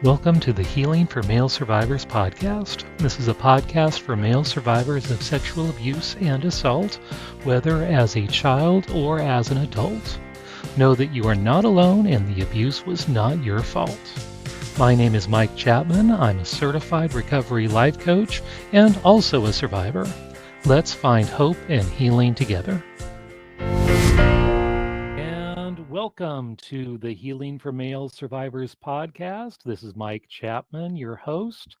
Welcome to the Healing for Male Survivors podcast. This is a podcast for male survivors of sexual abuse and assault, whether as a child or as an adult. Know that you are not alone and the abuse was not your fault. My name is Mike Chapman. I'm a certified recovery life coach and also a survivor. Let's find hope and healing together. Welcome to the Healing for Male Survivors podcast. This is Mike Chapman, your host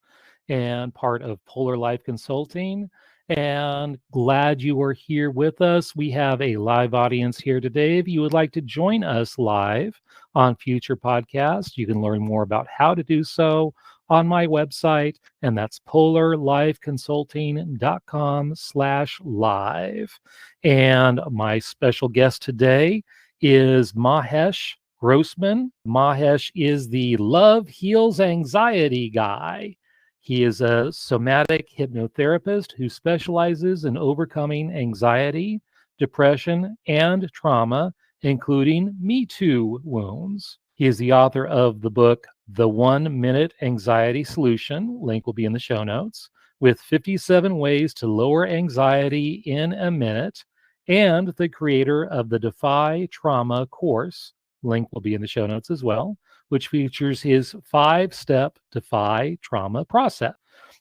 and part of Polar Life Consulting. And glad you are here with us. We have a live audience here today. If you would like to join us live on future podcasts, you can learn more about how to do so on my website, and that's polarlifeconsulting.com/live. And my special guest today is Mahesh Grossman. Mahesh is the Love Heals Anxiety guy. He is a somatic hypnotherapist who specializes in overcoming anxiety, depression, and trauma, including Me Too wounds. He is the author of the book, The 1 Minute Anxiety Solution, link will be in the show notes, with 57 ways to lower anxiety in a minute, and the creator of the Defy Trauma course, link will be in the show notes as well, which features his 5-step Defy Trauma process.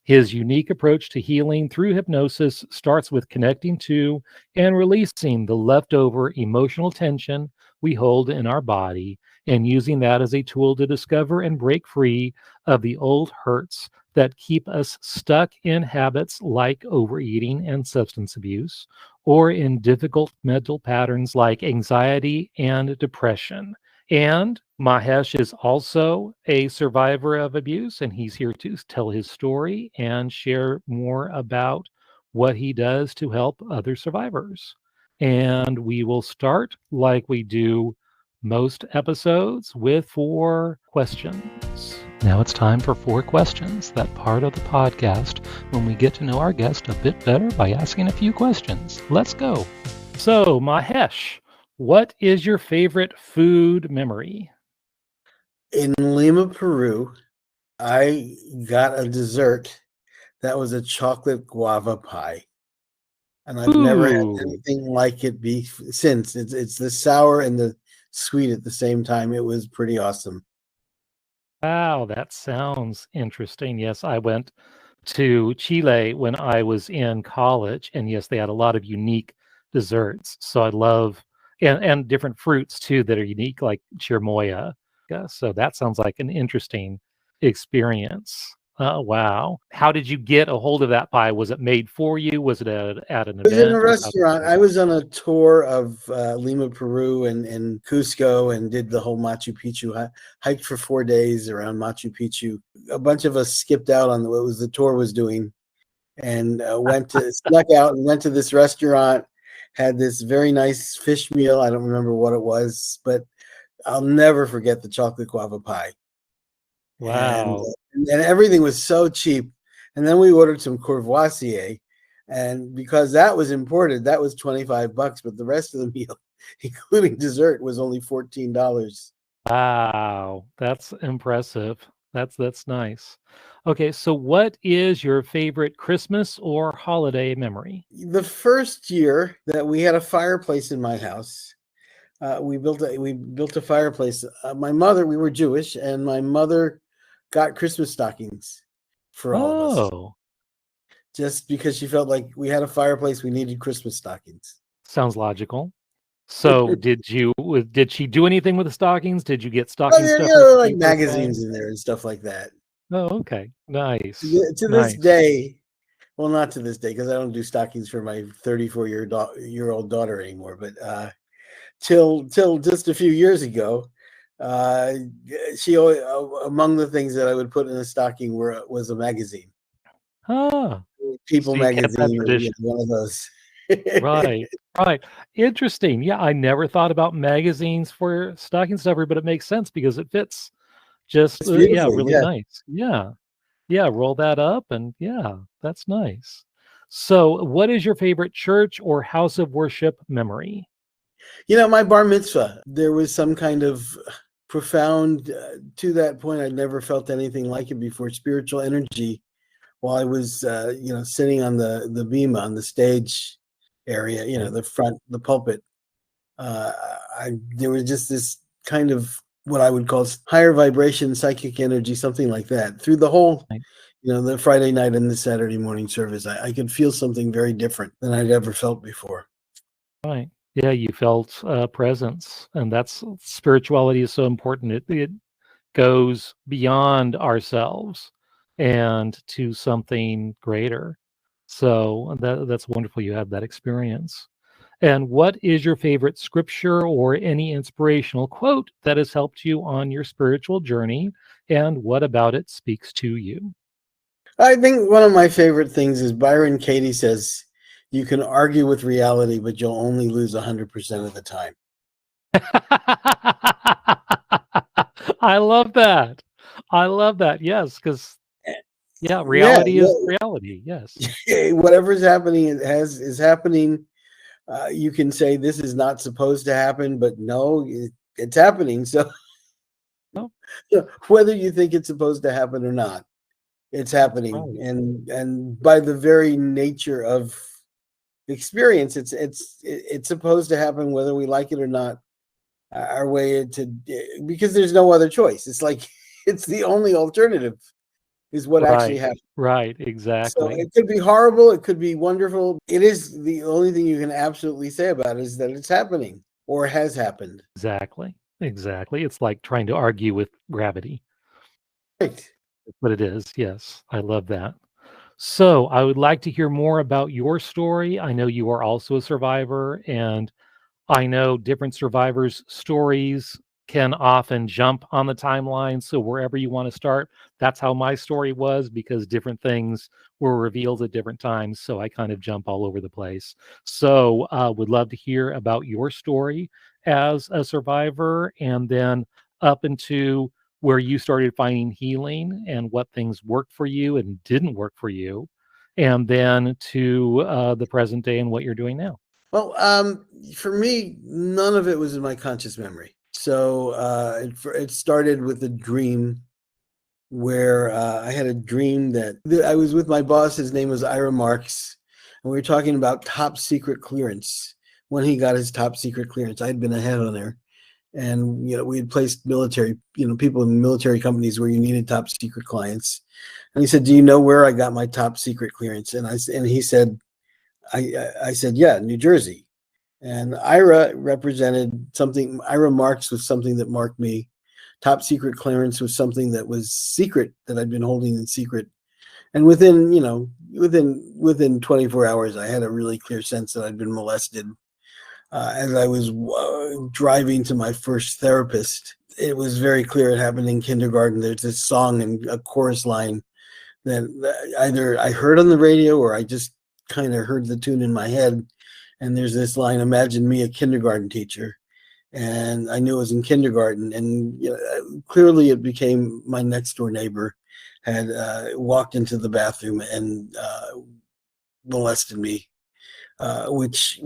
His unique approach to healing through hypnosis starts with connecting to and releasing the leftover emotional tension we hold in our body and using that as a tool to discover and break free of the old hurts that keep us stuck in habits like overeating and substance abuse, or in difficult mental patterns like anxiety and depression. And Mahesh is also a survivor of abuse, and he's here to tell his story and share more about what he does to help other survivors. And we will start like we do most episodes with 4 questions. Now it's time for 4 questions, that part of the podcast when we get to know our guest a bit better by asking a few questions. Let's go. So, Mahesh, what is your favorite food memory? In Lima, Peru, I got a dessert that was a chocolate guava pie. And I've never had anything like it since. It's the sour and the sweet at the same time. It was pretty awesome. Wow, that sounds interesting. Yes, I went to Chile when I was in college, and yes, they had a lot of unique desserts. So I love and different fruits too that are unique, like chirimoya. Yeah, so that sounds like an interesting experience. Wow. How did you get a hold of that pie? Was it made for you? Was it at an It was in a event? restaurant. I was on a tour of Lima, Peru and Cusco and did the whole Machu Picchu, hiked for 4 days around Machu Picchu. A bunch of us skipped out on what the tour was doing and snuck out and went to this restaurant, had this very nice fish meal. I don't remember what it was, but I'll never forget the chocolate guava pie. Wow. And everything was so cheap. And then we ordered some courvoisier. And because that was imported, that was $25, but the rest of the meal, including dessert, was only $14. Wow, that's impressive. That's nice. Okay, so what is your favorite Christmas or holiday memory? The first year that we had a fireplace in my house, we built a fireplace. We were Jewish, and my mother got Christmas stockings for all of us. Just because she felt like we had a fireplace, we needed Christmas stockings. Sounds logical. So did she do anything with the stockings? Did you get stocking stuff? Like magazines in there and stuff like that. Oh, okay. Nice. To this day, well, not to this day, because I don't do stockings for my 34-year-old daughter anymore, but till just a few years ago, she always, among the things that I would put in a stocking was a magazine. People so magazine, one of those. Right. Interesting. Yeah, I never thought about magazines for stocking stuffer, but it makes sense because it fits just really nice. Yeah, roll that up and that's nice. So what is your favorite church or house of worship memory? My bar mitzvah, there was some kind of profound. To that point, I'd never felt anything like it before. Spiritual energy while I was, sitting on the beam on the stage area, the front, the pulpit. Uh, there was just this kind of what I would call higher vibration, psychic energy, something like that. Through the whole, Right. The Friday night and the Saturday morning service, I could feel something very different than I'd ever felt before. Right. Yeah, you felt presence, and that's spirituality is so important. It goes beyond ourselves and to something greater. So that's wonderful. You had that experience. And what is your favorite scripture or any inspirational quote that has helped you on your spiritual journey? And what about it speaks to you? I think one of my favorite things is Byron Katie says, "You can argue with reality, but you'll only lose 100% of the time." I love that. I love that. Yes, because yeah, Yeah, reality is reality. Yes. whatever's happening is happening. You can say this is not supposed to happen, but no, it's happening. So Oh, whether you think it's supposed to happen or not, it's happening. right. And by the very nature of experience, it's supposed to happen whether we like it or not. Our way to, because there's no other choice. It's like it's the only alternative is what actually Right. happens. Right. So Exactly. it could be horrible, it could be wonderful. It is the only thing you can absolutely say about it is that it's happening or has happened. Exactly. Exactly. It's like trying to argue with gravity. Right. That's what it is. Yes. I love that. So I would like to hear more about your story. I know you are also a survivor, and I know different survivors' stories can often jump on the timeline. So wherever you want to start, that's how my story was because different things were revealed at different times. So I kind of jump all over the place. So would love to hear about your story as a survivor, and then up into where you started finding healing and what things worked for you and didn't work for you, and then to the present day and what you're doing now. Well, for me, none of it was in my conscious memory. So it started with a dream where I had a dream that I was with my boss. His name was Ira Marks, and we were talking about top secret clearance. When he got his top secret clearance, I'd been a headhunter, and we had placed military, people in military companies where you needed top secret clients. And he said, "Do you know where I got my top secret clearance?" And he said, "I said, yeah, New Jersey." And Ira represented something. Ira Marks was something that marked me. Top secret clearance was something that was secret that I'd been holding in secret. And within 24 hours, I had a really clear sense that I'd been molested. As I was driving to my first therapist, it was very clear it happened in kindergarten. There's this song and a chorus line that either I heard on the radio or I just kind of heard the tune in my head. And there's this line, "Imagine me a kindergarten teacher." And I knew it was in kindergarten. And clearly it became my next door neighbor had walked into the bathroom and molested me, which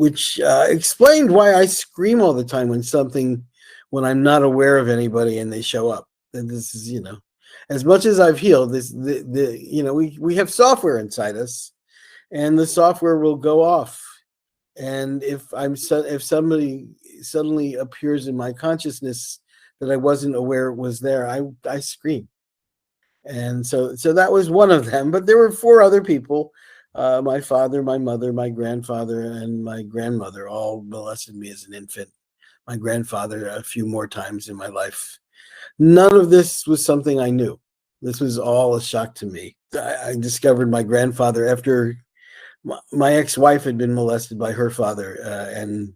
explained why I scream all the time when I'm not aware of anybody and they show up. And this is, as much as I've healed, we have software inside us, and the software will go off. And if somebody suddenly appears in my consciousness that I wasn't aware it was there, I scream. And so that was one of them. But there were four other people. My father, my mother, my grandfather, and my grandmother all molested me as an infant. My grandfather a few more times in my life. None of this was something I knew. This was all a shock to me. I discovered my grandfather after my ex-wife had been molested by her father, and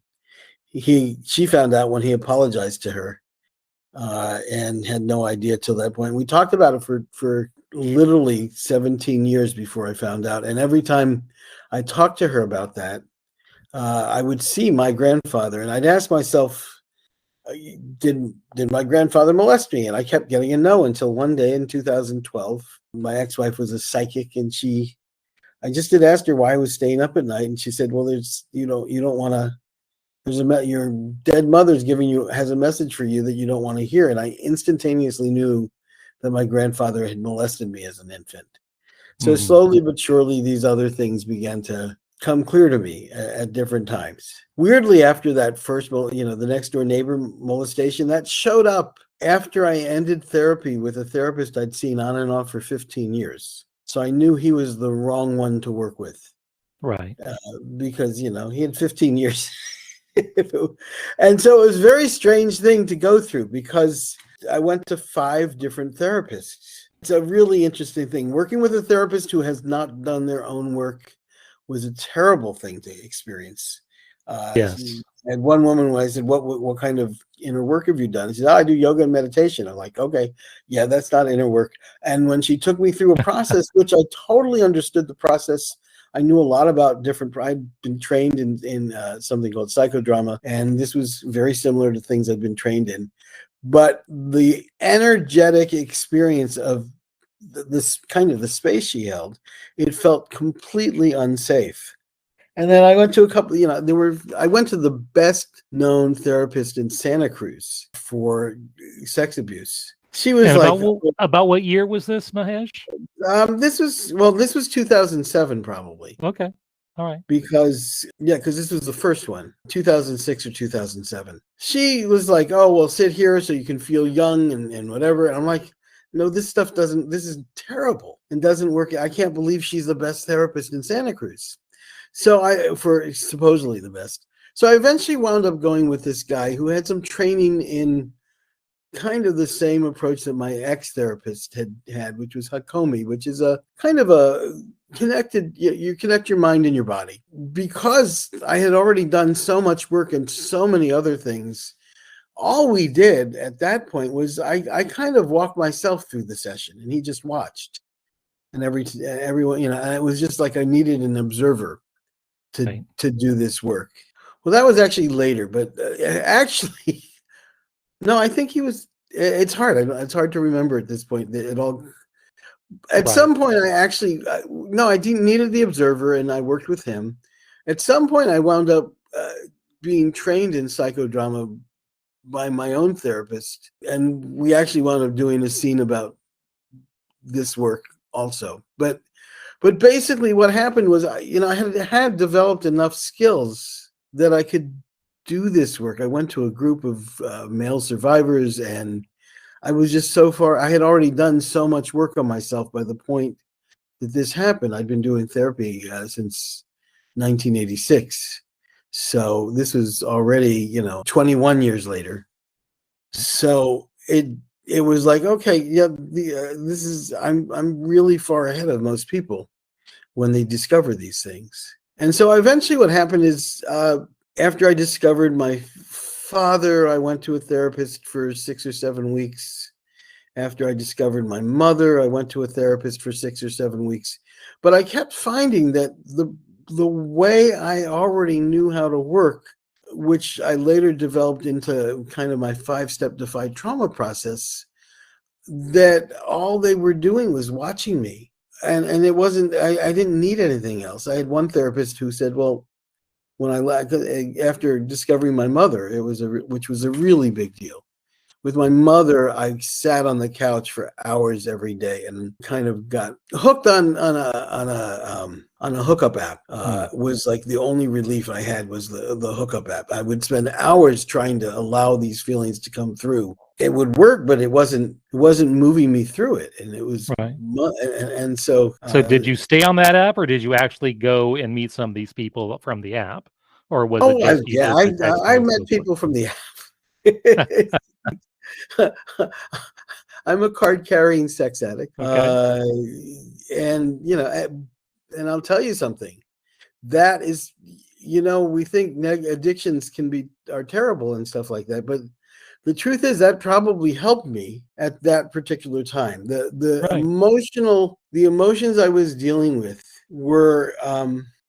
she found out when he apologized to her, and had no idea till that point. We talked about it for literally 17 years before I found out. And every time I talked to her about that, I would see my grandfather, and I'd ask myself, did my grandfather molest me? And I kept getting a no until one day in 2012, my ex-wife was a psychic, and I just did ask her why I was staying up at night, and she said, "Well, you don't want to your dead mother's has a message for you that you don't want to hear. And I instantaneously knew that my grandfather had molested me as an infant. So slowly but surely, these other things began to come clear to me at different times. Weirdly, after that first, the next door neighbor molestation, that showed up after I ended therapy with a therapist I'd seen on and off for 15 years. So I knew he was the wrong one to work with. Right. Because, he had 15 years. And so it was a very strange thing to go through because I went to 5 different therapists. It's a really interesting thing. Working with a therapist who has not done their own work was a terrible thing to experience. Yes. And one woman, when I said, what kind of inner work have you done? She said, I do yoga and meditation. I'm like, okay, yeah, that's not inner work. And when she took me through a process, which I totally understood the process, I knew a lot about I'd been trained in something called psychodrama, and this was very similar to things I'd been trained in. But the energetic experience of this kind of the space she held, it felt completely unsafe. And then I went to a couple, I went to the best known therapist in Santa Cruz for sex abuse. She was about what year was this, Mahesh? This was 2007 probably. Okay. All right. Because this was the first one, 2006 or 2007. She was like, oh, well, sit here so you can feel young and whatever. And I'm like, no, this is terrible and doesn't work. I can't believe she's the best therapist in Santa Cruz. For supposedly the best. So I eventually wound up going with this guy who had some training in kind of the same approach that my ex-therapist had, which was Hakomi, which is a kind of a you connect your mind and your body. Because I had already done so much work and so many other things, all we did at that point was I kind of walked myself through the session and he just watched. And everyone, and it was just like I needed an observer to do this work. Well, that was actually later, but actually, no, I think he was. It's hard. It's hard to remember at this point. At some point, I needed the observer, and I worked with him. At some point, I wound up being trained in psychodrama by my own therapist, and we actually wound up doing a scene about this work also. But basically what happened was, I had developed enough skills that I could do this work. I went to a group of male survivors, and I was just so far, I had already done so much work on myself by the point that this happened. I'd been doing therapy since 1986. So this was already, 21 years later. So it was like, okay, yeah, I'm really far ahead of most people when they discover these things. And so eventually what happened is after I discovered my father, I went to a therapist for 6 or 7 weeks. After I discovered my mother, I went to a therapist for 6 or 7 weeks. But I kept finding that the way I already knew how to work, which I later developed into kind of my 5-step defied trauma process, that all they were doing was watching me. And it wasn't, I didn't need anything else. I had one therapist who said, well, when after discovering my mother, which was a really big deal. With my mother, I sat on the couch for hours every day and kind of got hooked on a hookup app. Was like the only relief I had was the hookup app. I would spend hours trying to allow these feelings to come through. It would work, but it wasn't moving me through it, and it was right. And so. So did you stay on that app, or did you actually go and meet some of these people from the app, or was it just I met people from the app. I'm a card-carrying sex addict. Okay. And I'll tell you something. That is, we think addictions are terrible and stuff like that, but the truth is that probably helped me at that particular time. The emotions I was dealing with were,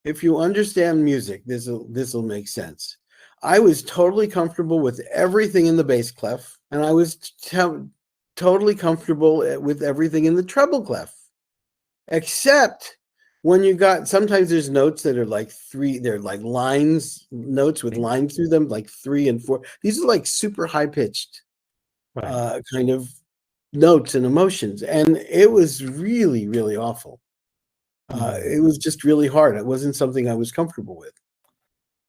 if you understand music, this will make sense. I was totally comfortable with everything in the bass clef, and I was totally comfortable with everything in the treble clef, except when you got, sometimes there's notes that are like they're like notes with Right. lines through them, like 3 and 4. These are like super high pitched Right. kind of notes and emotions, and it was really, really awful. It was just really hard. It wasn't something I was comfortable with.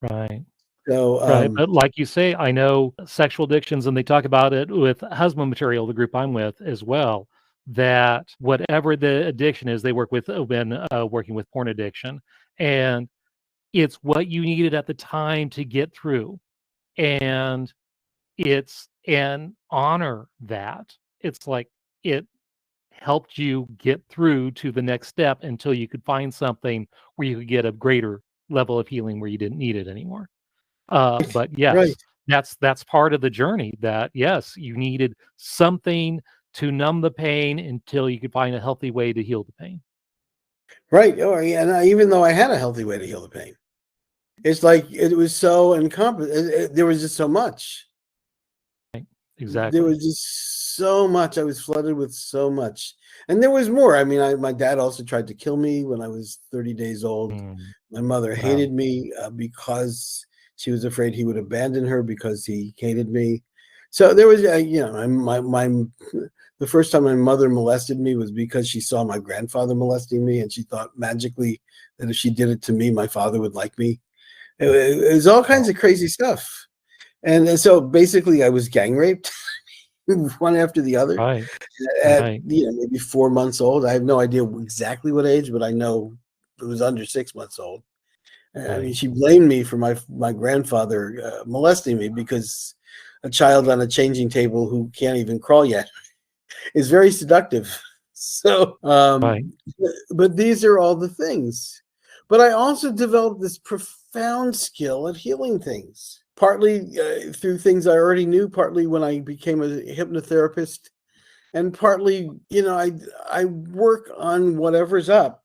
Right. So, Right, but like you say, I know sexual addictions, and they talk about it with husband material, the group I'm with as well, that whatever the addiction is, they work with when working with porn addiction, and it's what you needed at the time to get through, and and honor that. It's like it helped you get through to the next step until you could find something where you could get a greater level of healing where you didn't need it anymore. But right, yes, that's part of the journey that, yes, you needed something to numb the pain until you could find a healthy way to heal the pain. right. Oh, yeah, and even though I had a healthy way to heal the pain, it's like it was so encompassing. There was just so much. Right. There Exactly. was just so much. I was flooded with so much, and there was more. I mean, my dad also tried to kill me when I was 30 days old. Mm, My mother wow. hated me because she was afraid he would abandon her because he hated me. So there was, the first time my mother molested me was because she saw my grandfather molesting me, and she thought magically that if she did it to me, my father would like me. It was all kinds Wow. of crazy stuff. And so basically, I was gang raped one after the other Right. at Right. maybe 4 months old. I have no idea exactly what age, but I know it was under 6 months old. I mean, Right. she blamed me for my grandfather molesting me because a child on a changing table who can't even crawl yet is very seductive. So, Right. but these are all the things. But I also developed this profound skill at healing things, partly through things I already knew, partly when I became a hypnotherapist, and partly, I work on whatever's up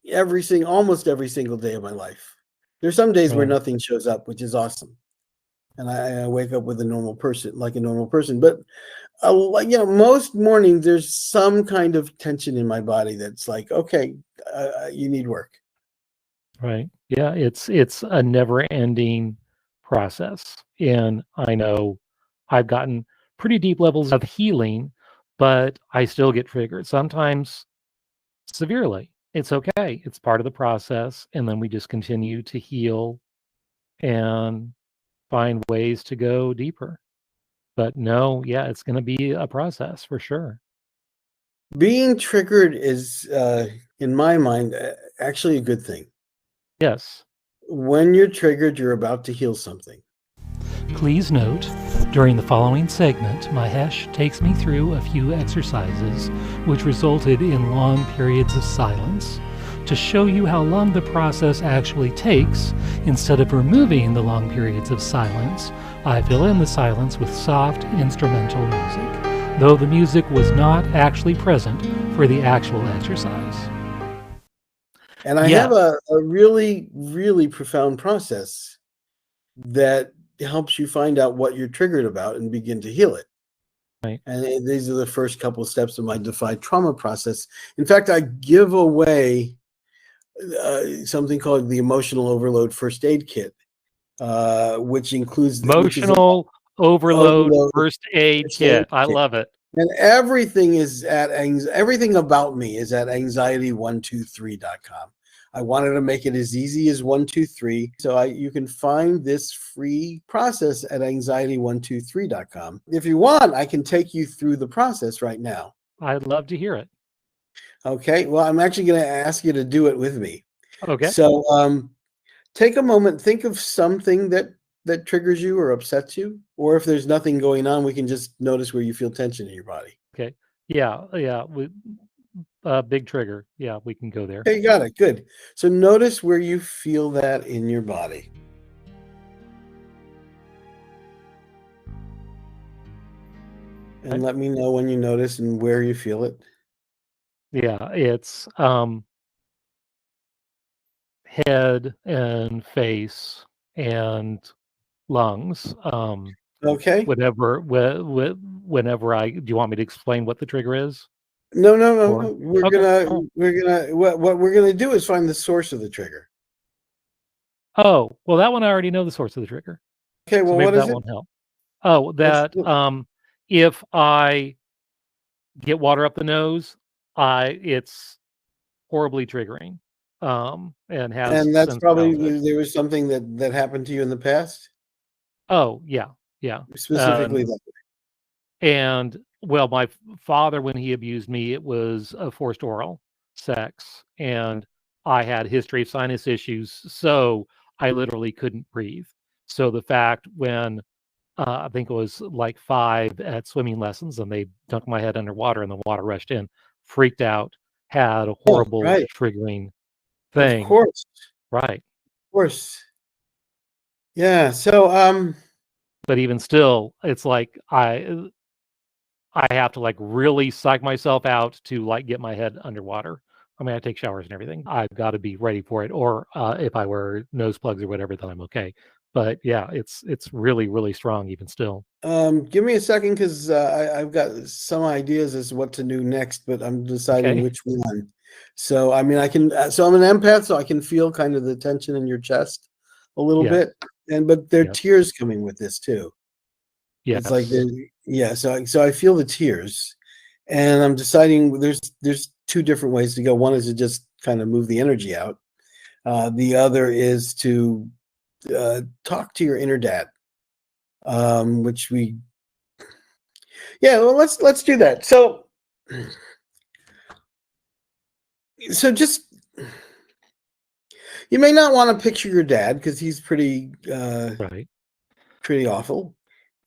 almost every single day of my life. There's some days where Right. nothing shows up, which is awesome, and I wake up with a normal person, like a normal person. But most mornings there's some kind of tension in my body that's like, okay, you need work. Right. Yeah, it's a never-ending process, and I know I've gotten pretty deep levels of healing, but I still get triggered, sometimes severely. It's okay. It's part of the process, and then we just continue to heal and find ways to go deeper. But no, yeah, it's gonna be a process for sure. Being triggered is, in my mind, actually a good thing. Yes. When you're triggered, you're about to heal something. Please note, during the following segment, Mahesh takes me through a few exercises which resulted in long periods of silence to show you how long the process actually takes. Instead of removing the long periods of silence, I fill in the silence with soft instrumental music, though the music was not actually present for the actual exercise. And I have Yes. a really, really profound process that helps you find out what you're triggered about and begin to heal it. Right. And these are the first couple steps of my Defy Trauma process. In fact, I give away something called the Emotional Overload First Aid Kit, which is a Emotional overload overload first aid first aid kit. I kit. love it. And everything is everything about me is at anxiety123.com. I wanted to make it as easy as 123. So you can find this free process at anxiety123.com. If you want, I can take you through the process right now. I'd love to hear it. Okay. Well, I'm actually going to ask you to do it with me. Okay. So take a moment, think of something that triggers you or upsets you. Or if there's nothing going on, we can just notice where you feel tension in your body. Okay. Yeah, yeah, big trigger. Yeah, we can go there. Okay, you got it. Good. So notice where you feel that in your body. And Okay. let me know when you notice and where you feel it. Yeah, it's, head and face and lungs, Okay. whenever I do you want me to explain what the trigger is? No, no, Or no. We're okay. gonna Oh. we're gonna what we're gonna do is find the source of the trigger. Oh, well, that one I already know the source of the trigger, Okay, so well, maybe what is that it? won't help. Oh, What's that, if I get water up the nose, I it's horribly triggering, and has and that's since probably childhood. there was something that happened to you in the past, Oh, yeah, yeah, specifically that. and, well, my father, when he abused me, it was a forced oral sex, and I had history of sinus issues, so I literally couldn't breathe. So the fact when, I think it was, like, 5 at swimming lessons, and they dunked my head underwater and the water rushed in, freaked out, had a Oh, horrible right. triggering Of thing. course. Right. Of course. Yeah. So, But even still, it's like I have to, like, really psych myself out to, like, get my head underwater. I mean, I take showers and everything. I've gotta be ready for it, or, if I wear nose plugs or whatever, then I'm okay. But, yeah, it's really, really strong even still. give me a second because I've got some ideas as to what to do next, but I'm deciding Okay. which one. So, I mean, I can. So I'm an empath, so I can feel kind of the tension in your chest a little Yes. bit, but there are Yes. tears coming with this too. It's like Yes. yeah. So I feel the tears, and I'm deciding there's two different ways to go. One is to just kind of move the energy out. The other is to talk to your inner dad, which we yeah. Well, let's do that. So just you may not want to picture your dad because he's Right. pretty awful.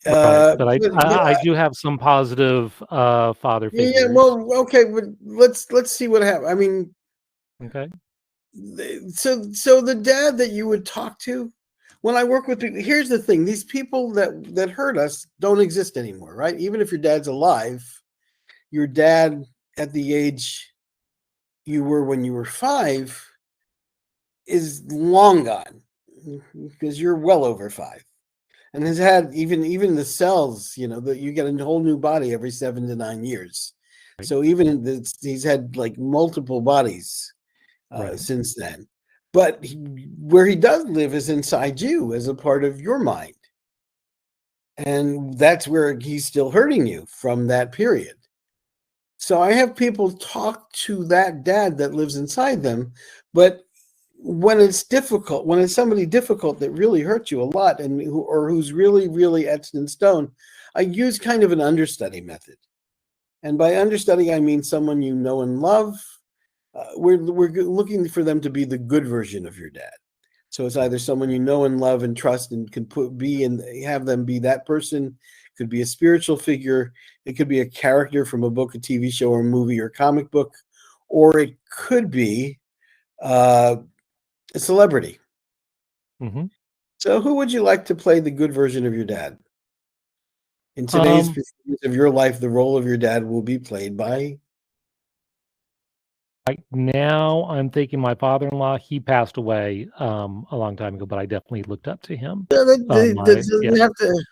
Right. But But I do have some positive, father yeah, yeah, figures. well, okay, but let's see what happens. I mean, Okay. so the dad that you would talk to when I work with people, here's the thing: these people that hurt us don't exist anymore, right? Even if your dad's alive, your dad at the age you were when you were 5 is long gone because you're well over 5 and has had even the cells, that you get a whole new body every 7 to 9 years. Right. So even he's had like multiple bodies Right. since then. But where he does live is inside you as a part of your mind. And that's where he's still hurting you from that period. So I have people talk to that dad that lives inside them, but when it's difficult, when it's somebody difficult that really hurts you a lot and who's really, really etched in stone, I use kind of an understudy method. And by understudy, I mean someone you know and love. We're looking for them to be the good version of your dad. So it's either someone you know and love and trust and can have them be that person. It could be a spiritual figure. It could be a character from a book, a TV show, or a movie, or comic book, or it could be uh, a celebrity. Mhm. So who would you like to play the good version of your dad? In today's Um, performance of your life, the role of your dad will be played by. right now, I'm thinking my father-in-law, he passed away, a long time ago, but I definitely looked up to him. Yeah, that My doesn't yeah. have to.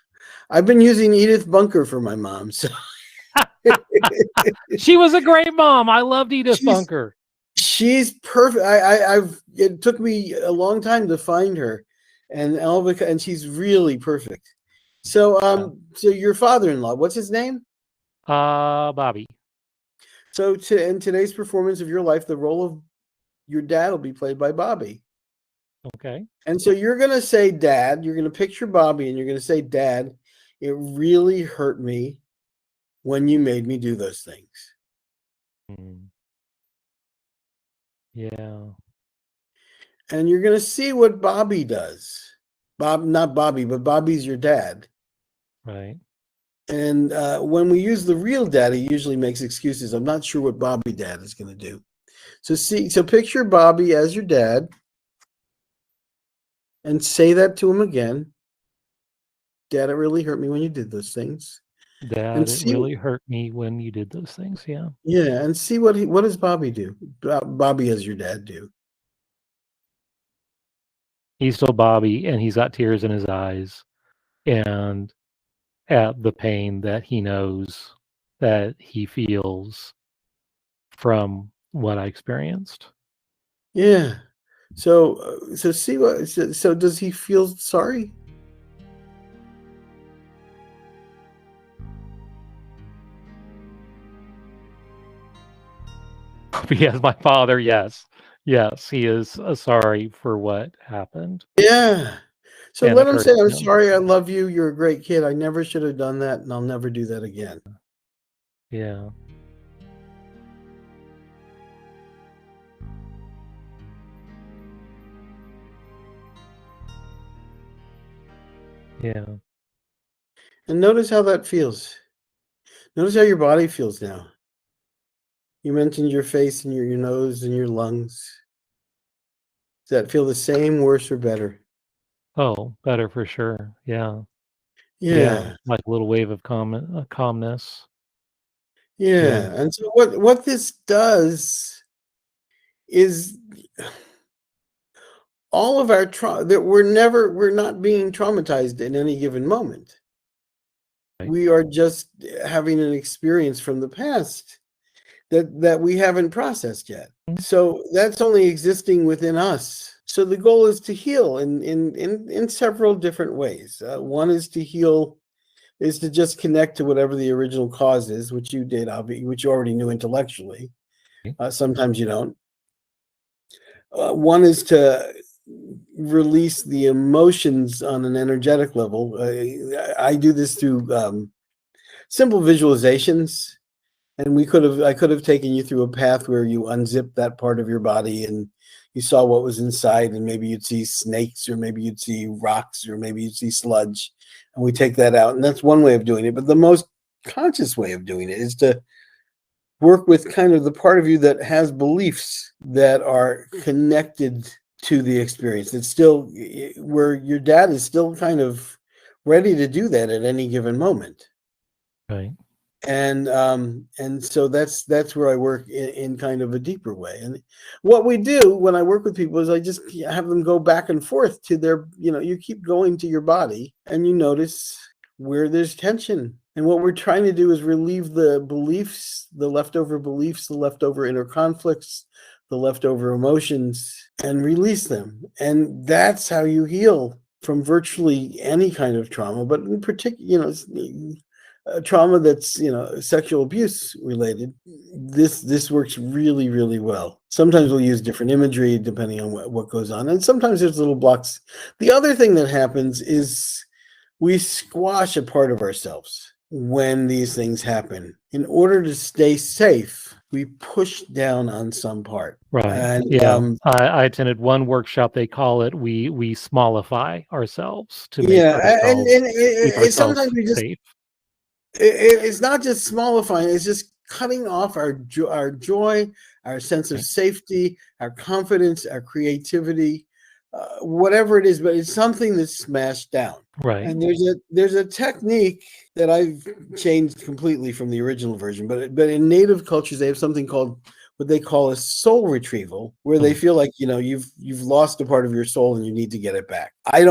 I've been using Edith Bunker for my mom, so She was a great mom. I loved Edith she's Bunker. she's perfect. I've it took me a long time to find her, and Elvica, and she's really perfect. So Yeah. so your father-in-law, what's his name? Bobby. So in today's performance of your life, the role of your dad will be played by Bobby. Okay. And so you're going to say, Dad, you're going to picture Bobby and you're going to say, Dad, it really hurt me when you made me do those things. Mm. Yeah. And you're going to see what Bobby does. Not Bobby, but Bobby's your dad. Right. And when we use the real dad, he usually makes excuses. I'm not sure what Bobby dad is going to do. So picture Bobby as your dad and say that to him again. Dad, it really hurt me when you did those things. And Dad, it see, really hurt me when you did those things. Yeah. yeah, and see what does Bobby do? Bobby as your dad do. He's still Bobby, and he's got tears in his eyes, and at the pain that he knows, that he feels, from what I experienced. Yeah. So see what. So does he feel sorry? Yes, my father, yes. Yes, he is sorry for what happened, Yeah. So and let it him hurt say, "I'm him. sorry. I love you. You're a great kid. I never should have done that, and I'll never do that again." Yeah. Yeah. And notice how that feels. Notice how your body feels now. You mentioned your face and your nose and your lungs. Does that feel the same, worse, or better? Oh, better for sure. Yeah. Yeah, Yeah. like a little wave of calmness. Yeah. Yeah. And so what this does is all of our trauma that we're not being traumatized in any given moment. Right. We are just having an experience from the past that we haven't processed yet. So that's only existing within us. So the goal is to heal in several different ways. One is to heal is to just connect to whatever the original cause is, which you did, which you already knew intellectually. Sometimes you don't. One is to release the emotions on an energetic level. I do this through simple visualizations, and I could have taken you through a path where you unzip that part of your body and you saw what was inside, and maybe you'd see snakes, or maybe you'd see rocks, or maybe you'd see sludge, and we take that out. And that's one way of doing it. But the most conscious way of doing it is to work with kind of the part of you that has beliefs that are connected to the experience. It's still where your dad is still kind of ready to do that at any given moment. Right. And so that's where I work in kind of a deeper way. And what we do when I work with people is I just have them go back and forth to their, you keep going to your body and you notice where there's tension. And what we're trying to do is relieve the beliefs, the leftover inner conflicts, the leftover emotions, and release them. And that's how you heal from virtually any kind of trauma, but in particular, trauma that's sexual abuse related. This works really, really well. Sometimes we'll use different imagery depending on what goes on, and sometimes there's little blocks. The other thing that happens is we squash a part of ourselves when these things happen. In order to stay safe, we push down on some part. Right. And Yeah. I attended one workshop, they call it we smallify ourselves to make yeah, and, ourselves and keep sometimes ourselves we just safe. it's not just smallifying, it's just cutting off our joy, our sense of Right. safety, our confidence, our creativity, whatever it is, but it's something that's smashed down. Right. And there's a technique that I've changed completely from the original version, but in native cultures they have something called what they call a soul retrieval, where they feel like you've lost a part of your soul and you need to get it back. I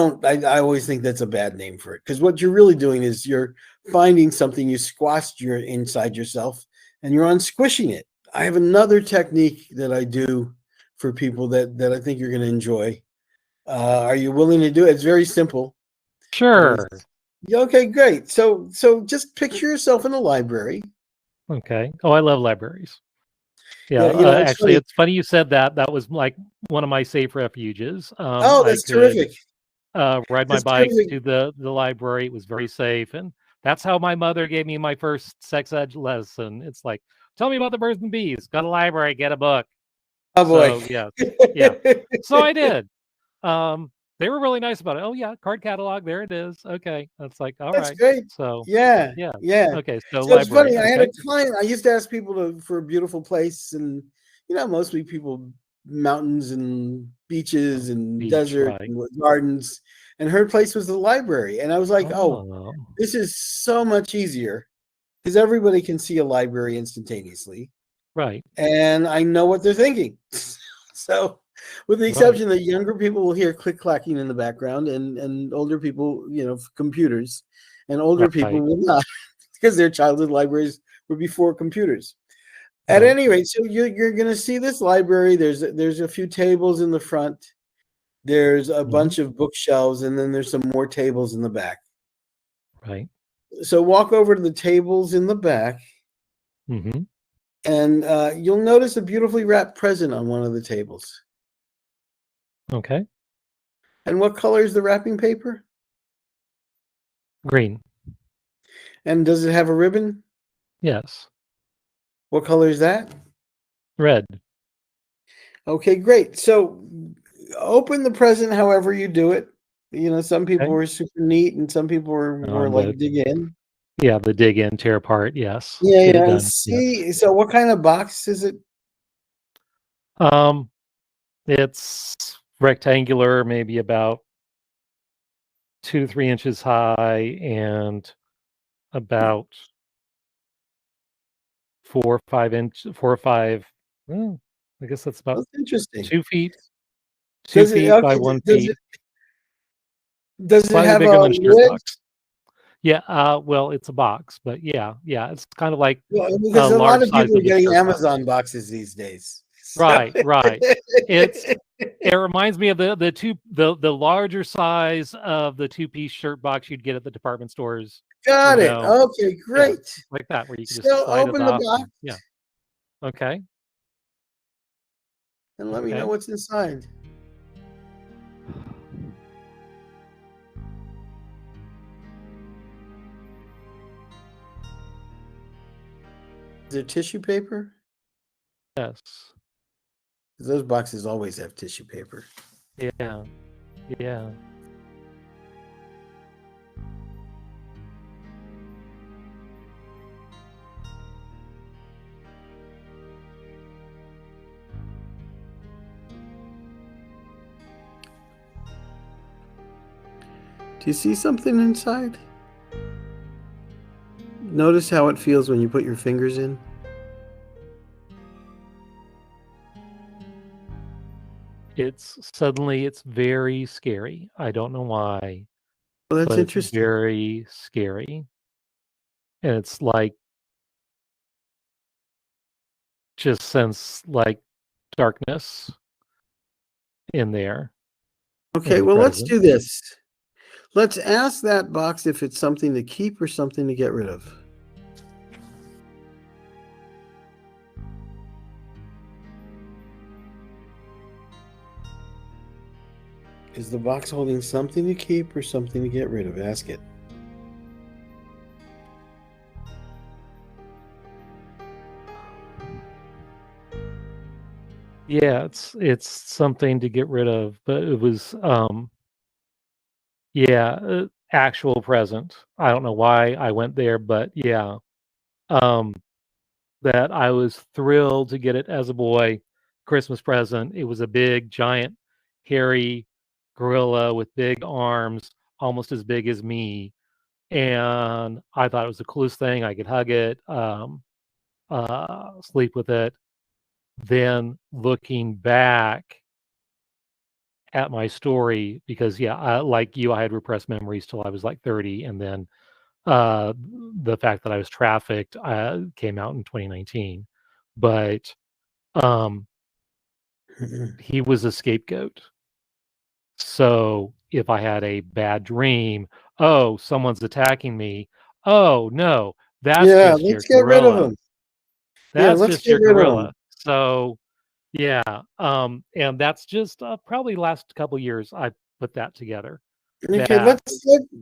always think that's a bad name for it, because what you're really doing is you're finding something you squashed inside yourself and you're unsquishing it. I have another technique that I do for people that I think you're going to enjoy. Are you willing to do it? It's very simple. Sure. Okay, great. So just picture yourself in a library. Okay. Oh, I love libraries. Yeah. Yeah, it's Actually, funny. it's funny you said that. That was like one of my safe refuges. Oh, I that's could terrific. ride my That's bike terrific. to the library. It was very safe, and that's how my mother gave me my first sex ed lesson. It's like, tell me about the birds and bees. Go to the library, get a book. Oh boy. So yes, yeah. So I did. They were really nice about it. Oh yeah, card catalog, there it is. Okay, that's like all That's right. great. So Yeah, yeah, yeah. okay. So So it's library, funny. I had a okay, client. I used to ask people for a beautiful place, and mostly people mountains and beaches and beach, desert right? and gardens, and her place was the library. And I was like, oh, Oh, this is so much easier because everybody can see a library instantaneously, right, and I know what they're thinking. So, with the right, exception that younger people will hear click clacking in the background, and older people, computers, and older people right. will not, because their childhood libraries were before computers. At Right. any rate, so you're going to see this library. There's a few tables in the front. There's a bunch of bookshelves, and then there's some more tables in the back. Right. So walk over to the tables in the back, Mm-hmm. and you'll notice a beautifully wrapped present on one of the tables. Okay. And what color is the wrapping paper? Green. And does it have a ribbon? Yes. What color is that? Red. Okay, great. So open the present however you do it. Some people Okay. were super neat, and some people were more like dig in. Yeah, the dig in, tear apart. Yes. Yeah, Get it yeah. And done. Yes. see, so what kind of box is it? It's rectangular, maybe about 2-3 inches high and about 4 or 5. I guess that's about That's interesting. 2 feet. 2 Does it feet by okay? 1 Does feet. it does it Slightly have bigger a than a shirt lid? box. Yeah. Well, it's a box, but yeah. It's kind of like Well, a because a lot large of size people are of a getting shirt box. Amazon boxes these days. Right. It reminds me of the larger size of the 2-piece shirt box you'd get at the department stores. Got it. Okay, Yeah, great. like that, where you can just So slide it open the off. box Yeah. Okay. and let me know Okay. what's inside. Is there tissue paper? Yes. 'Cause those boxes always have tissue paper. Yeah. Yeah. Do you see something inside? Notice how it feels when you put your fingers in. It's very scary. I don't know why, Well, that's but it's interesting. very scary. And it's like just sense like darkness in there in Okay, the well, let's present. do this. Let's ask that box if it's something to keep or something to get rid of. Is the box holding something to keep or something to get rid of? Ask it. Yeah, it's something to get rid of, but it was yeah, actual present. I don't know why I went there, but yeah. Um that I was thrilled to get it as a boy Christmas present. It was a big giant hairy gorilla with big arms, almost as big as me, and I thought it was the coolest thing. I could hug it, sleep with it. Then looking back at my story, because yeah, like you, I had repressed memories till I was like 30, and then uh, the fact that I was trafficked came out in 2019. But um, he was a scapegoat. So if I had a bad dream, oh, someone's attacking me. Oh no, that's Yeah, just your let's get rid of gorilla. them. Yeah, That's let's just get your rid of them. gorilla. So yeah, and that's just probably last couple years I put that together. Okay, That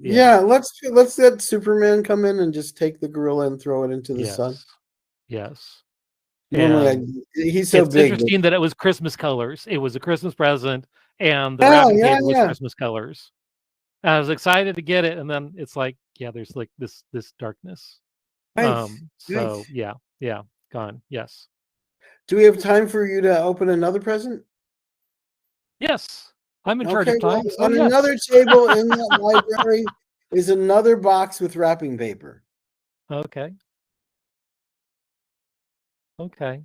yeah, let's let Superman come in and just take the gorilla and throw it into the sun. yes, yes. Normally, And he's so it's big, but interesting that it was Christmas colors. It was a Christmas present, and the yeah, wrapping yeah, paper was yeah. Christmas colors. And I was excited to get it, and then it's like, yeah, there's like this darkness. Right, right. So yeah, gone. Yes. Do we have time for you to open another present? Yes. I'm in charge Okay, of well, time, so on yes. another table in that library is another box with wrapping paper. Okay. Okay.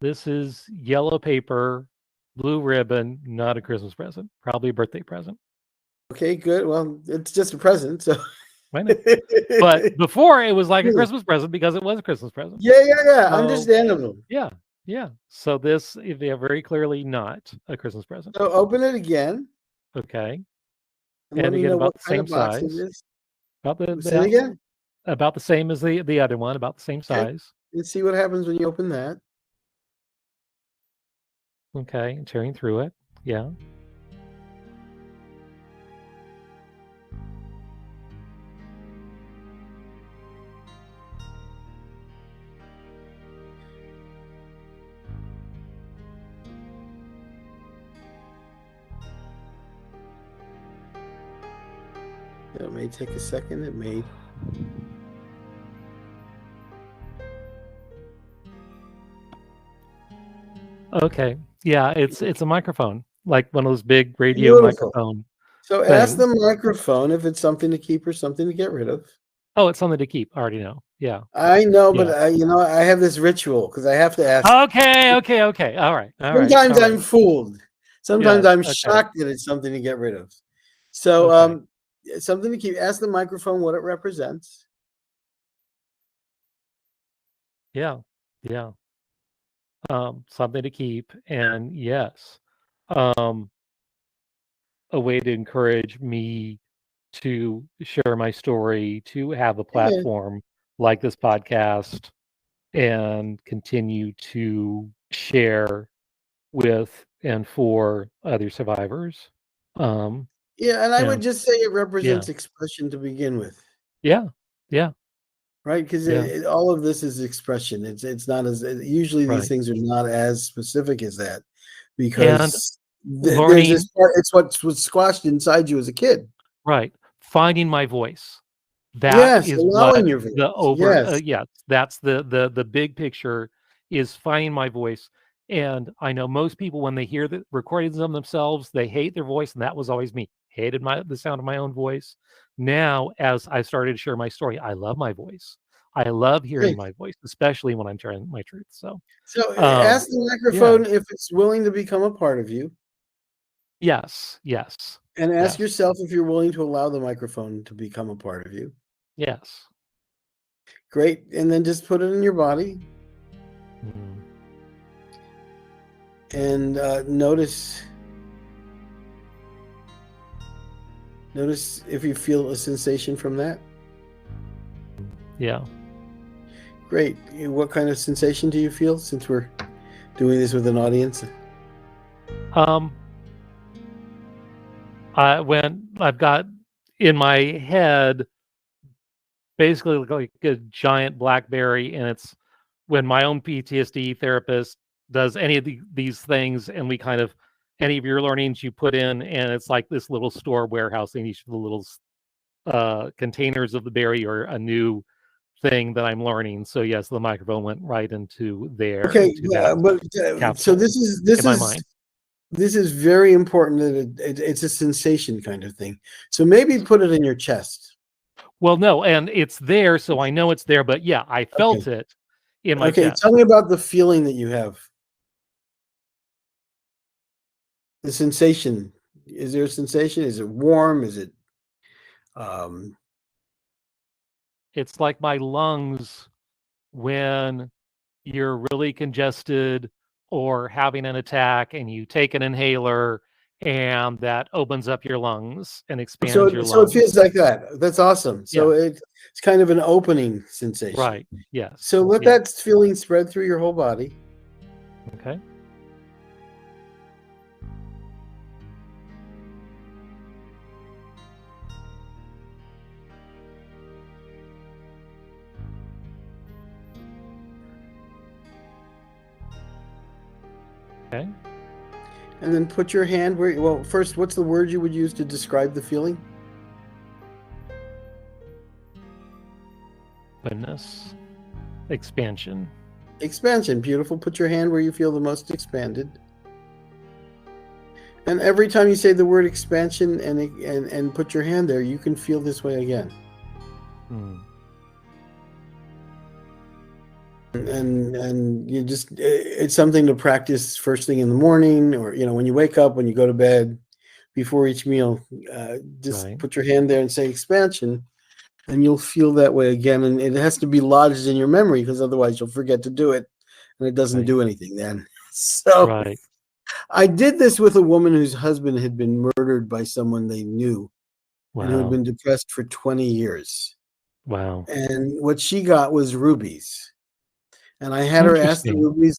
This is yellow paper, blue ribbon, not a Christmas present. Probably a birthday present. Okay, good. Well, it's just a present, so I know. But before it was like a Christmas present because it was a Christmas present. Yeah. So, Understandable. yeah. So this is very clearly not a Christmas present. So open it again. Okay. And let me again, know about what the kind same of box it size. is. About Say it again. about the same as the other one, about the same size. Let's see what happens when you open that. Okay, tearing through it. Yeah. It may take a second. It may. Okay. Yeah, it's a microphone, like one of those big radio Beautiful. microphone So ask the microphone if it's something to keep or something to get rid of. Oh, it's something to keep. I already know. Yeah. I know, Yeah. but I have this ritual because I have to ask. Okay. All right. Sometimes I'm fooled. Sometimes Yes, I'm okay. shocked that it's something to get rid of. So Okay. something to keep. Ask the microphone what it represents. Yeah. Something to keep, and yes, a way to encourage me to share my story, to have a Yeah. platform like this podcast, and continue to share with and for other survivors. Yeah, and I would And just say it yeah, represents expression to begin with, yeah, right? Because yeah, all of this is expression. It's not as usually these right. things are not as specific as that And because there's this learning, part. It's what was squashed inside you as a kid. right, finding my voice. That Yes, is allowing what your the voice. Yes, yes, that's the big picture is finding my voice. And I know most people when they hear the recordings of themselves, they hate their voice, and that was always me. Hated the sound of my own voice. Now, as I started to share my story, I love my voice. I love hearing great. my voice, especially when I'm sharing my truth. So, So um, ask the yeah, microphone if it's willing to become a part of you, yes, and ask yourself if you're willing to allow the microphone to become a part of you. yes. Great, and then just put it in your body Mm, and notice if you feel a sensation from that. yeah. Great. What kind of sensation do you feel since we're doing this with an audience? Um, when I've got in my head basically like a giant blackberry, and it's when my own PTSD therapist does any of these things, and we kind of any of your learnings you put in, and it's like this little store warehouse in each of the little containers of the berry or a new thing that I'm learning. So yes, the microphone went right into there, Okay, into that but so capsule this in my mind. is very important that it's a sensation kind of thing. So maybe put it in your chest. Well, no, and it's there, so I know it's there. But yeah, I Okay. felt it in my Okay. chest. Tell me about the feeling that you have. The sensation. Is there a sensation? Is it warm? Is it um It's like my lungs when you're really congested or having an attack and you take an inhaler and that opens up your lungs and expands your so it feels lungs. like that. That's awesome. So Yeah, it's kind of an opening sensation. right. Yes. So let Yeah. that feeling spread through your whole body. Okay. Okay. And then put your hand where, well, first, what's the word you would use to describe the feeling? Openness. Expansion. Expansion. Beautiful. Put your hand where you feel the most expanded. And every time you say the word expansion and put your hand there, you can feel this way again. Hmm. And you just, it's something to practice first thing in the morning, or when you wake up, when you go to bed, before each meal. Just Right. put your hand there and say expansion, and you'll feel that way again. And it has to be lodged in your memory, because otherwise you'll forget to do it, and it doesn't Right. do anything then. So Right. I did this with a woman whose husband had been murdered by someone they knew and who had Wow. been depressed for 20 years. Wow. And what she got was rubies. And I had her ask the Interesting. rubies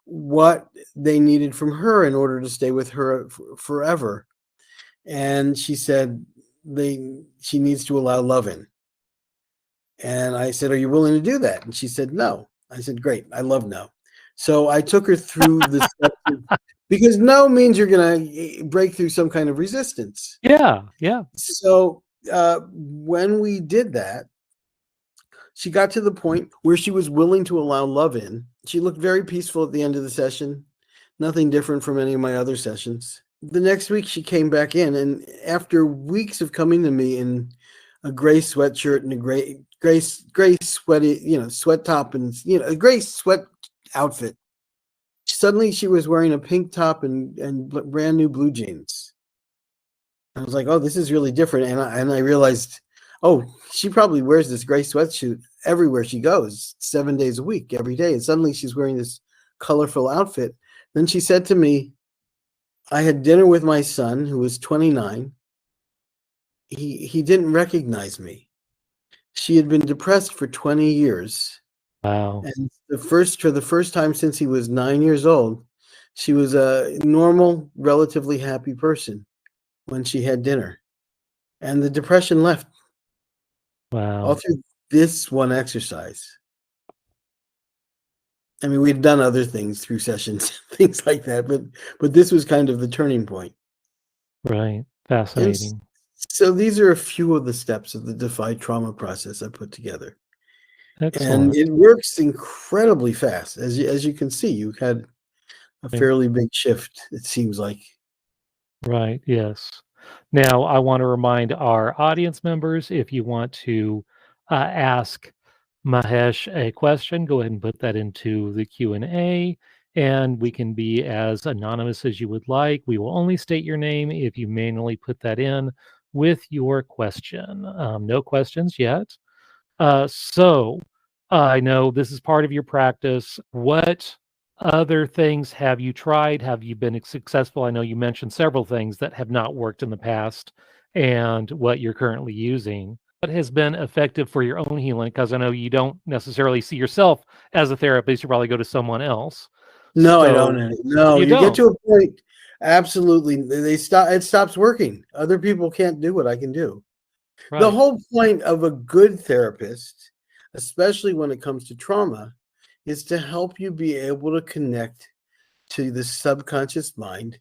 what they needed from her in order to stay with her forever. And she said she needs to allow love in. And I said, "Are you willing to do that?" And she said, "No." I said, "Great. I love no." So I took her through the steps because no means you're going to break through some kind of resistance. Yeah. Yeah. So when we did that, she got to the point where she was willing to allow love in. She looked very peaceful at the end of the session, nothing different from any of my other sessions. The next week, she came back in, and after weeks of coming to me in a gray sweatshirt and a gray sweaty, sweat top and a gray sweat outfit, suddenly she was wearing a pink top and brand new blue jeans. I was like, "Oh, this is really different," and I realized, oh, she probably wears this gray sweatsuit everywhere she goes, 7 days a week, every day. And suddenly she's wearing this colorful outfit. Then she said to me, I had dinner with my son, who was 29. He didn't recognize me. She had been depressed for 20 years. Wow. And for the first time since he was 9 years old, she was a normal, relatively happy person when she had dinner. And the depression left all Wow. through this one exercise. I mean, we'd done other things through sessions, things like that, but this was kind of the turning point. Right. And Fascinating. so these are a few of the steps of the Defy Trauma process I put together. And Excellent. it works incredibly fast. As you can see, you had a Right. fairly big shift, it seems like. Right. Yes. Now, I want to remind our audience members, if you want to ask Mahesh a question, go ahead and put that into the Q&A, and we can be as anonymous as you would like. We will only state your name if you manually put that in with your question. No questions yet. So I know this is part of your practice. What other things have you tried? Have you been successful? I know you mentioned several things that have not worked in the past and what you're currently using. What has been effective for your own healing? Because I know you don't necessarily see yourself as a therapist. You probably go to someone else. No, I So don't. No, you you get don't. to a point, absolutely, it stops working. Other people can't do what I can do. The Right. whole point of a good therapist, especially when it comes to trauma, is to help you be able to connect to the subconscious mind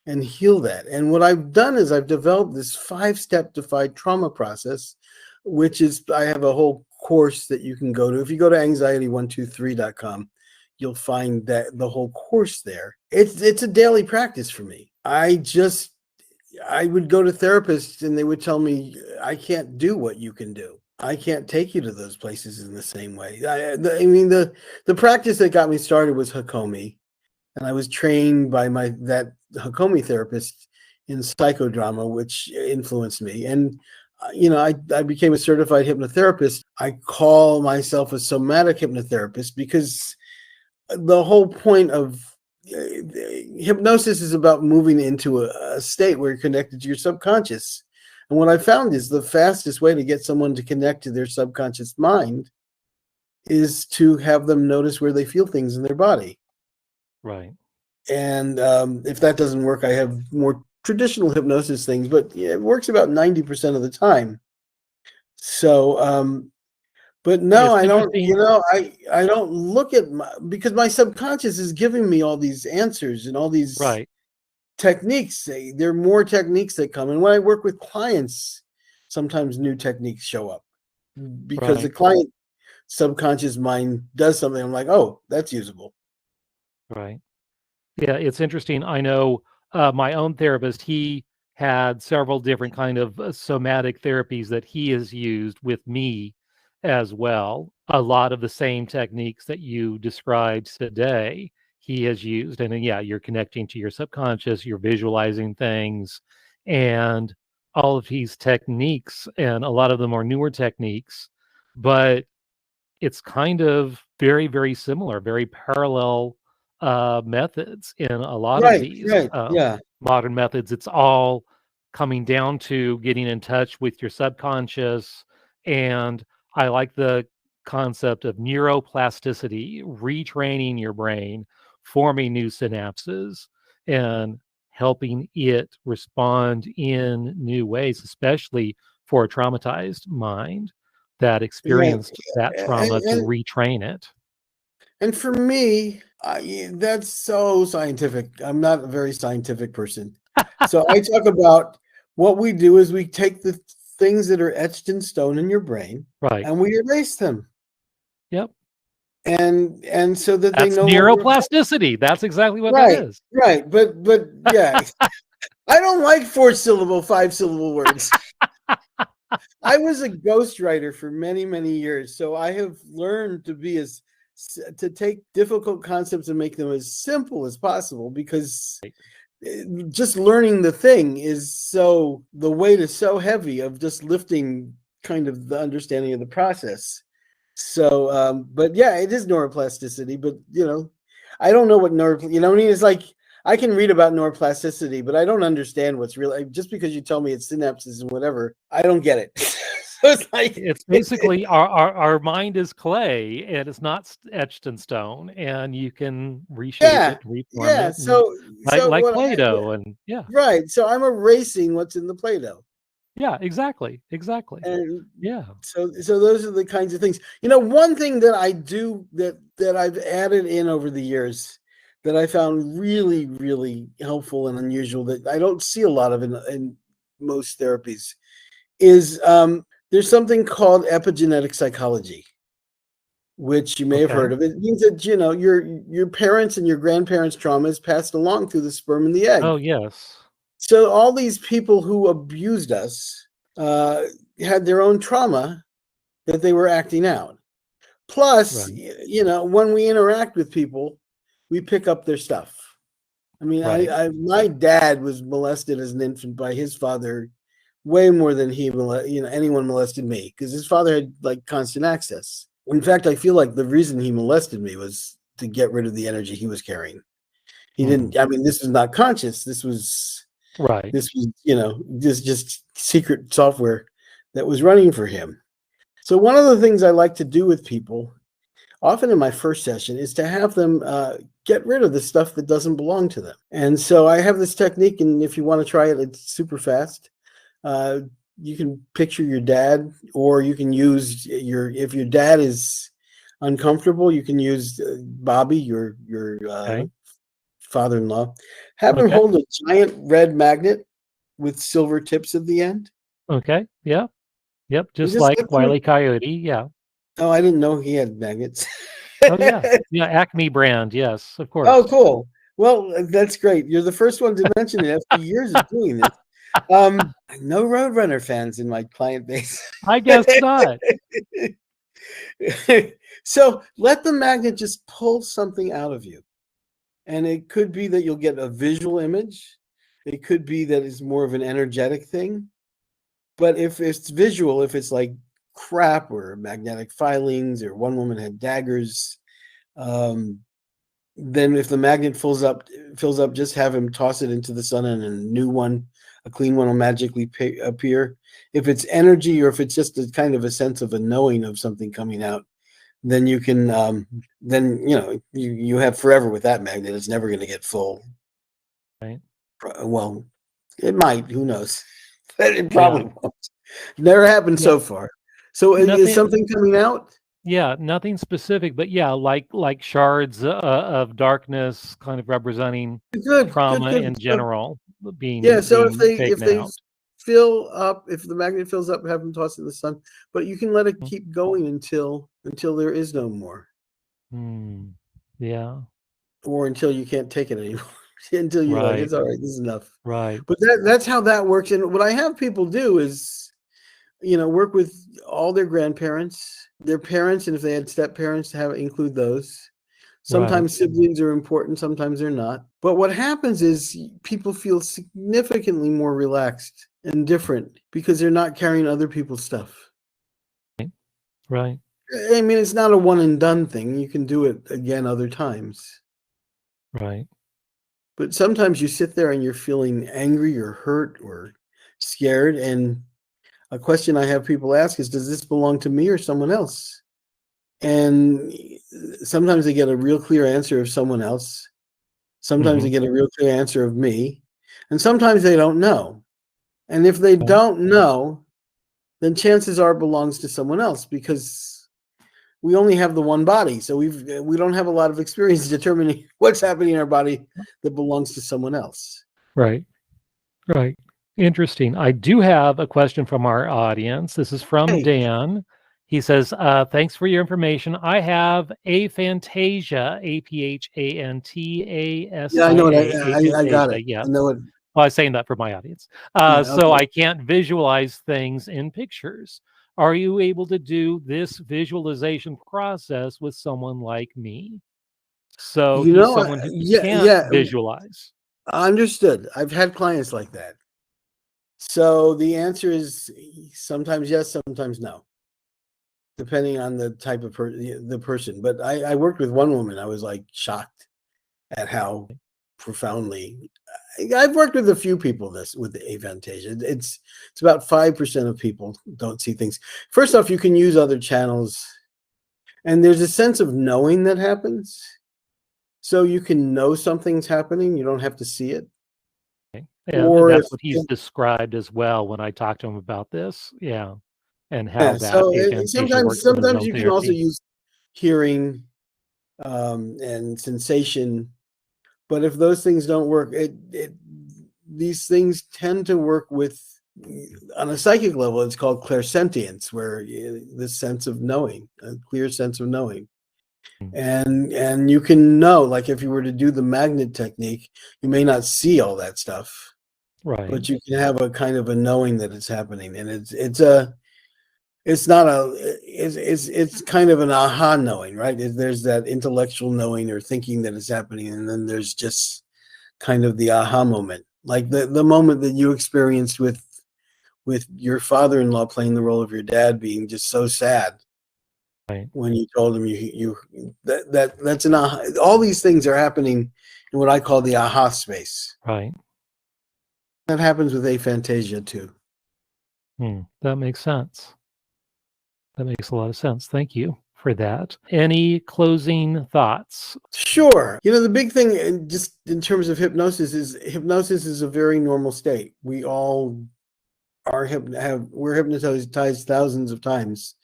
and heal that. And what I've done is I've developed this 5-step defied trauma process, which is I have a whole course that you can go to. If you go to anxiety123.com, you'll find that the whole course there. It's a daily practice for me. I would go to therapists and they would tell me, I can't do what you can do. I can't take you to those places in the same way. I mean, the practice that got me started was Hakomi, and I was trained by that Hakomi therapist in psychodrama, which influenced me. And I became a certified hypnotherapist. I call myself a somatic hypnotherapist because the whole point of hypnosis is about moving into a state where you're connected to your subconscious. And what I found is the fastest way to get someone to connect to their subconscious mind is to have them notice where they feel things in their body. Right. And if that doesn't work, I have more traditional hypnosis things, but yeah, it works about 90% of the time. So, but no, It's I don't, interesting. I don't look at because my subconscious is giving me all these answers and all these Right. techniques. There are more techniques that come. And when I work with clients, sometimes new techniques show up because the Right. client subconscious mind does something. I'm like, oh, that's usable. Right. Yeah, it's interesting. I know my own therapist, he had several different kind of somatic therapies that he has used with me as well. A lot of the same techniques that you described today, he has used. And then, yeah, you're connecting to your subconscious, you're visualizing things. And all of these techniques, and a lot of them are newer techniques, but it's kind of very, very similar, very parallel methods in a lot of Right, these right, yeah. modern methods. It's all coming down to getting in touch with your subconscious. And I like the concept of neuroplasticity, retraining your brain, forming new synapses, and helping it respond in new ways, especially for a traumatized mind that Yeah, experienced that and, trauma, to and retrain it. and for me, that's so scientific. I'm not a very scientific person. So I talk about what we do is we take the things that are etched in stone in your brain Right. and we erase them. Yep. And so that they That's no longer. neuroplasticity. That's exactly what that Right, is. right. But yeah, I don't like 4-syllable, 5-syllable words. I was a ghostwriter for many, many years, so I have learned to take difficult concepts and make them as simple as possible, because just learning the thing is the weight is so heavy of just lifting kind of the understanding of the process. So, but yeah, it is neuroplasticity, but I don't know what what I mean? It's like I can read about neuroplasticity, but I don't understand what's real. Just because you tell me it's synapses and whatever, I don't get it. So it's like, It's basically our mind is clay, and it's not etched in stone, and you can reshape yeah, it, reform yeah. it, and So like what? Play-Doh, and yeah, Right. So I'm erasing what's in the Play-Doh. yeah, exactly, exactly. And Yeah. so those are the kinds of things. One thing that I do that I've added in over the years that I found really, really helpful and unusual, that I don't see a lot of in most therapies, is there's something called epigenetic psychology, which you may have Okay. heard of. It means that your parents and your grandparents' trauma is passed along through the sperm and the egg. Oh, yes. So all these people who abused us uh, had their own trauma that they were acting out. Plus, Right, when we interact with people, we pick up their stuff. I mean, right. my dad was molested as an infant by his father way more than anyone molested me, because his father had like constant access. In fact, I feel like the reason he molested me was to get rid of the energy he was carrying. He Mhm. didn't. I mean, this was not conscious. Right. This was, just secret software that was running for him. So one of the things I like to do with people, often in my first session, is to have them get rid of the stuff that doesn't belong to them. And so I have this technique, and if you want to try it, it's super fast. You can picture your dad, or you can use if your dad is uncomfortable, you can use Bobby, your Okay. father-in-law. Have him Okay. hold a giant red magnet with silver tips at the end, Okay. Yeah. Yep. and Just just like let them. Wile E. Coyote. Yeah. Oh, I didn't know he had magnets. Oh, yeah. Yeah. Acme brand. Yes, of Oh, course. cool. Well, that's great. You're the first one to mention it after years of doing this. No Roadrunner fans in my client base. I guess not. So let the magnet just pull something out of you. And it could be that you'll get a visual image. It could be that it's more of an energetic thing. But if it's visual, if it's like crap or magnetic filings, or one woman had daggers, um, then if the magnet fills up, just have him toss it into the sun, and a new one, a clean one, will magically appear. If it's energy, or if it's just a kind of a sense of a knowing of something coming out, then you can then you have forever with that magnet. It's never going to get full. Right. Well, it might, who knows. But it Yeah. probably won't. Never happened Yeah. so far. So is Nothing. something coming out? Yeah, nothing specific, but yeah, like shards of darkness, kind of representing Good, good, trauma good. in So, general, yeah, being so if taken they out. fill up, if the magnet fills up, have them toss it in the sun. But you can let it Mm. keep going until there is no more, Hmm. Yeah. or until you can't take it anymore. Until you're like, Right. it's all right, this is enough. Right. But that's how that works. And what I have people do is, work with all their grandparents, their parents, and if they had step parents, to include those. Right. Sometimes siblings are important, sometimes they're not. But what happens is people feel significantly more relaxed and different because they're not carrying other people's stuff. Right. I mean, it's not a one and done thing. You can do it again other times. Right. But sometimes you sit there and you're feeling angry or hurt or scared. And a question I have people ask is, does this belong to me or someone else? And sometimes they get a real clear answer of someone else. Sometimes they get a real clear answer of me. And sometimes they don't know. And if they don't know, then chances are it belongs to someone else, because we only have the one body. So we don't have a lot of experience determining what's happening in our body that belongs to someone else. Right. Right. Interesting. I do have a question from our audience. This is from Hey. Dan. He says, thanks for your information. I have aphantasia, aphantasia. Yeah, I know it. I got aphantasia. it. Yeah. I know it. Well, I was saying that for my audience. Yeah, So okay. I can't visualize things in pictures. Are you able to do this visualization process with someone like me? So You he's know, someone who can't yeah, visualize. understood. I've had clients like that. So the answer is sometimes yes, sometimes no, depending on the type of the person. But I worked with one woman. I was like shocked at how profoundly. I've worked with a few people with the aphantasia. It's about 5% of people don't see things. First off, you can use other channels, and there's a sense of knowing that happens. So you can know something's happening. You don't have to see it. And Or that's if what he's described as well when I talked to him about this. Yeah. And how yeah, that so aphantasia works in sometimes ozone you can also therapy. use hearing and sensation, but if those things don't work, these things tend to work with, on a psychic level, it's called clairsentience, where this sense of knowing, a clear sense of knowing. And you can know, like if you were to do the magnet technique, you may not see all that stuff, Right. but you can have a kind of a knowing that it's happening, and it's kind of an aha knowing, right? There's that intellectual knowing or thinking that is happening, and then there's just kind of the aha moment, like the moment that you experienced with your father-in-law playing the role of your dad, being just so sad. Right. When you told him that's an aha. All these things are happening in what I call the aha space. Right. That happens with aphantasia too. That makes sense. That makes a lot of sense. Thank you for that. Any closing thoughts? Sure. The big thing, just in terms of hypnosis is a very normal state. We all are we're hypnotized thousands of times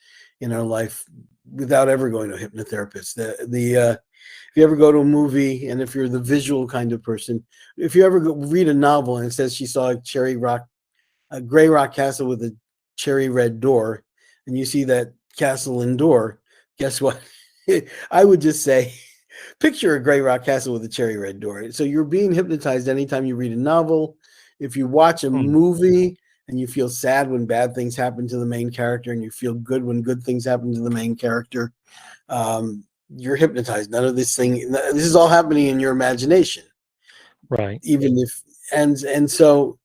in our life without ever going to a hypnotherapist. If you ever go to a movie, and if you're the visual kind of person, if you ever read a novel and it says she saw a gray rock castle with a cherry red door, and you see that castle and door, guess what? I would just say, picture a gray rock castle with a cherry red door. So you're being hypnotized anytime you read a novel. If you watch a movie and you feel sad when bad things happen to the main character, and you feel good when good things happen to the main character, you're hypnotized. None of this is all happening in your imagination. Right. Even if, and so,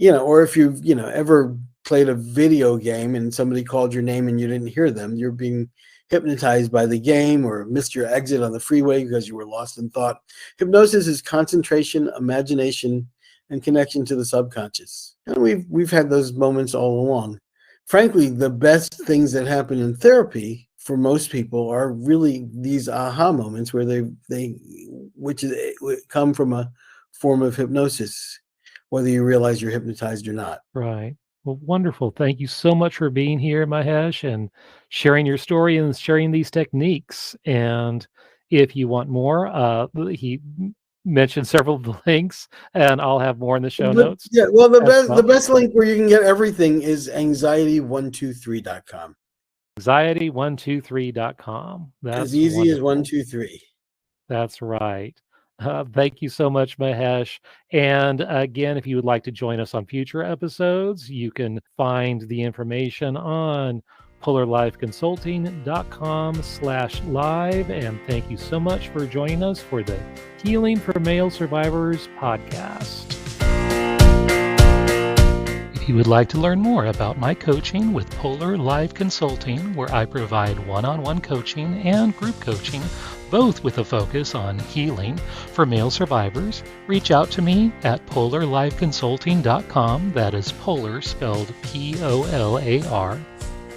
or if you've, ever played a video game and somebody called your name and you didn't hear them, you're being hypnotized by the game, or missed your exit on the freeway because you were lost in thought. Hypnosis is concentration, imagination, and connection to the subconscious. And we've had those moments all along. Frankly, the best things that happen in therapy for most people are really these aha moments where which come from a form of hypnosis, whether you realize you're hypnotized or not. Right. Well, wonderful. Thank you so much for being here, Mahesh, and sharing your story and sharing these techniques. And if you want more, he mentioned several of the links, and I'll have more in the show notes. Yeah, well, well. the best link where you can get everything is anxiety123.com. Anxiety123.com. That's as easy wonderful. as 1, 2, 3. That's right. Thank you so much, Mahesh. And again, if you would like to join us on future episodes, you can find the information on polarlifeconsulting.com/live. And thank you so much for joining us for the Healing for Male Survivors podcast. If If you would like to learn more about my coaching with Polar Live Consulting, where I provide one-on-one coaching and group coaching, both with a focus on healing for male survivors, reach out to me at polarliveconsulting.com. That is Polar spelled Polar.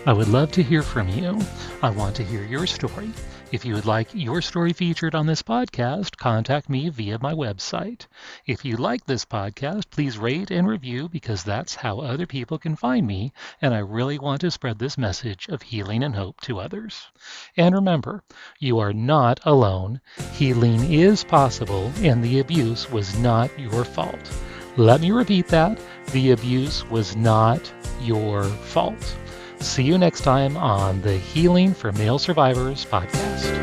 I would love to hear from you. I want to hear your story. If you would like your story featured on this podcast, contact me via my website. If you like this podcast, please rate and review, because that's how other people can find me, and I really want to spread this message of healing and hope to others. And remember, you are not alone. Healing is possible, and the abuse was not your fault. Let me repeat that. The abuse was not your fault. See you next time on the Healing for Male Survivors podcast.